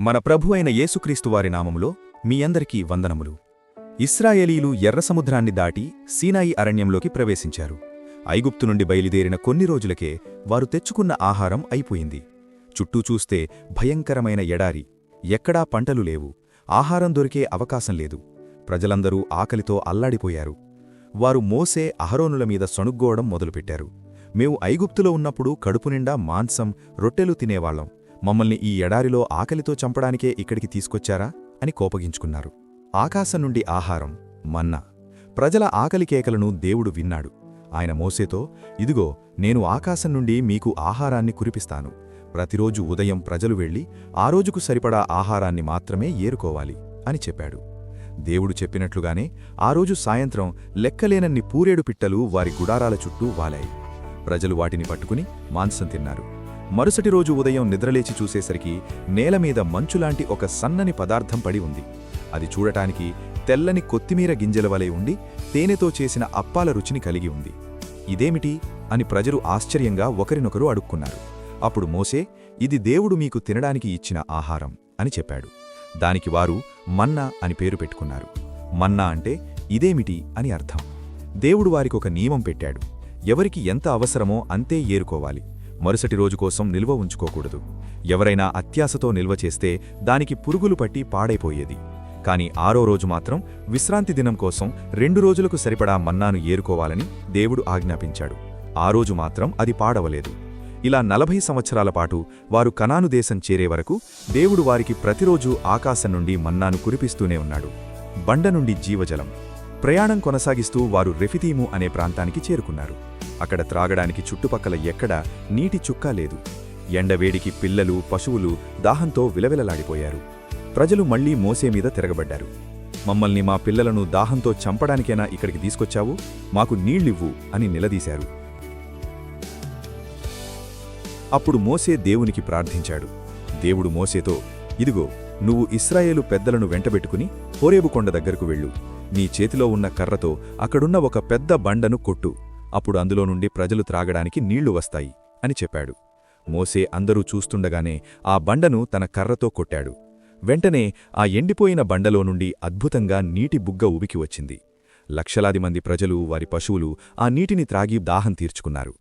మన ప్రభు అయిన యేసుక్రీస్తువారి నామములో మీ అందరికీ వందనములు. ఇశ్రాయేలీలు ఎర్రసముద్రాన్ని దాటి సీనాయి అరణ్యంలోకి ప్రవేశించారు. ఐగుప్తు నుండి బయలుదేరిన కొన్ని రోజులకే వారు తెచ్చుకున్న ఆహారం అయిపోయింది. చుట్టూ చూస్తే భయంకరమైన ఎడారి, ఎక్కడా పంటలు లేవు, ఆహారం దొరికే అవకాశం లేదు. ప్రజలందరూ ఆకలితో అల్లాడిపోయారు. వారు మోసే అహరోనుల మీద సణుగ్గోవడం మొదలుపెట్టారు. మేము ఐగుప్తులో ఉన్నప్పుడు కడుపునిండా మాంసం, రొట్టెలు తినేవాళ్లం. మమ్మల్ని ఈ ఎడారిలో ఆకలితో చంపడానికే ఇక్కడికి తీసుకొచ్చారా అని కోపగించుకున్నారు. ఆకాశం నుండి ఆహారం, మన్నా. ప్రజల ఆకలి కేకలను దేవుడు విన్నాడు. ఆయన మోసేతో, ఇదిగో నేను ఆకాశం నుండి మీకు ఆహారాన్ని కురిపిస్తాను. ప్రతిరోజు ఉదయం ప్రజలు వెళ్లి ఆ రోజుకు సరిపడా ఆహారాన్ని మాత్రమే ఏరుకోవాలి అని చెప్పాడు. దేవుడు చెప్పినట్లుగానే ఆ రోజు సాయంత్రం లెక్కలేనన్ని పూరేడు పిట్టలు వారి గుడారాల చుట్టూ వాలాయి. ప్రజలు వాటిని పట్టుకుని మాంసం తిన్నారు. మరుసటి రోజు ఉదయం నిద్రలేచి చూసేసరికి నేలమీద మంచులాంటి ఒక సన్నని పదార్థం పడి ఉంది. అది చూడటానికి తెల్లని కొత్తిమీర గింజల వలె ఉండి తేనెతో చేసిన అప్పాల రుచిని కలిగి ఉంది. ఇదేమిటి అని ప్రజలు ఆశ్చర్యంగా ఒకరినొకరు అడుక్కున్నారు. అప్పుడు మోసే, ఇది దేవుడు మీకు తినడానికి ఇచ్చిన ఆహారం అని చెప్పాడు. దానికి వారు మన్నా అని పేరు పెట్టుకున్నారు. మన్నా అంటే ఇదేమిటి అని అర్థం. దేవుడు వారికొక నియమం పెట్టాడు. ఎవరికి ఎంత అవసరమో అంతే ఏరుకోవాలి. మరుసటి రోజు కోసం నిల్వ ఉంచుకోకూడదు. ఎవరైనా అత్యాశతో నిల్వ చేస్తే దానికి పురుగులు పట్టి పాడైపోయేది. కాని ఆరో రోజు మాత్రం విశ్రాంతి దినం కోసం 2 రోజులకు సరిపడా మన్నాను ఏరుకోవాలని దేవుడు ఆజ్ఞాపించాడు. ఆ రోజు మాత్రం అది పాడవలేదు. ఇలా 40 సంవత్సరాల పాటు వారు కనాను దేశం చేరే వరకు దేవుడు వారికి ప్రతిరోజూ ఆకాశం నుండి మన్నాను కురిపిస్తూనే ఉన్నాడు. బండ నుండి జీవజలం. ప్రయాణం కొనసాగిస్తూ వారు రెఫిదీము అనే ప్రాంతానికి చేరుకున్నారు. అక్కడ త్రాగడానికి చుట్టుపక్కల ఎక్కడా నీటి చుక్కా లేదు. ఎండవేడికి పిల్లలు, పశువులు దాహంతో విలవిలలాడిపోయారు. ప్రజలు మళ్లీ మోసే మీద తిరగబడ్డారు. మమ్మల్ని, మా పిల్లలను దాహంతో చంపడానికేనా ఇక్కడికి తీసుకొచ్చావు? మాకు నీళ్లివ్వు అని నిలదీశారు. అప్పుడు మోసే దేవునికి ప్రార్థించాడు. దేవుడు మోసేతో, ఇదిగో నువ్వు ఇశ్రాయేలు పెద్దలను వెంటబెట్టుకుని హోరేబు కొండ దగ్గరకు వెళ్ళు. నీ చేతిలో ఉన్న కర్రతో అక్కడున్న ఒక పెద్ద బండను కొట్టు. అప్పుడు అందులో నుండి ప్రజలు త్రాగడానికి నీళ్లు వస్తాయి అని చెప్పాడు. మోసే అందరూ చూస్తుండగానే ఆ బండను తన కర్రతో కొట్టాడు. వెంటనే ఆ ఎండిపోయిన బండలో నుండి అద్భుతంగా నీటి బుగ్గ ఉబికి వచ్చింది. లక్షలాది మంది ప్రజలు, వారి పశువులు ఆ నీటిని త్రాగి దాహం తీర్చుకున్నారు.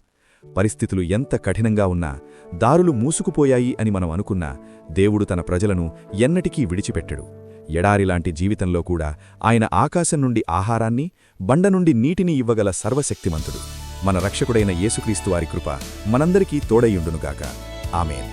పరిస్థితులు ఎంత కఠినంగా ఉన్నా, దారులు మూసుకుపోయాయి అని మనం అనుకున్నా, దేవుడు తన ప్రజలను ఎన్నటికీ విడిచిపెట్టడు. ఎడారిలాంటి జీవితంలో కూడా ఆయన ఆకాశం నుండి ఆహారాన్ని, బండ నుండి నీటిని ఇవ్వగల సర్వశక్తిమంతుడు. మన రక్షకుడైన యేసుక్రీస్తు వారి కృప మనందరికీ తోడైయుండునుగాక. ఆమేన్.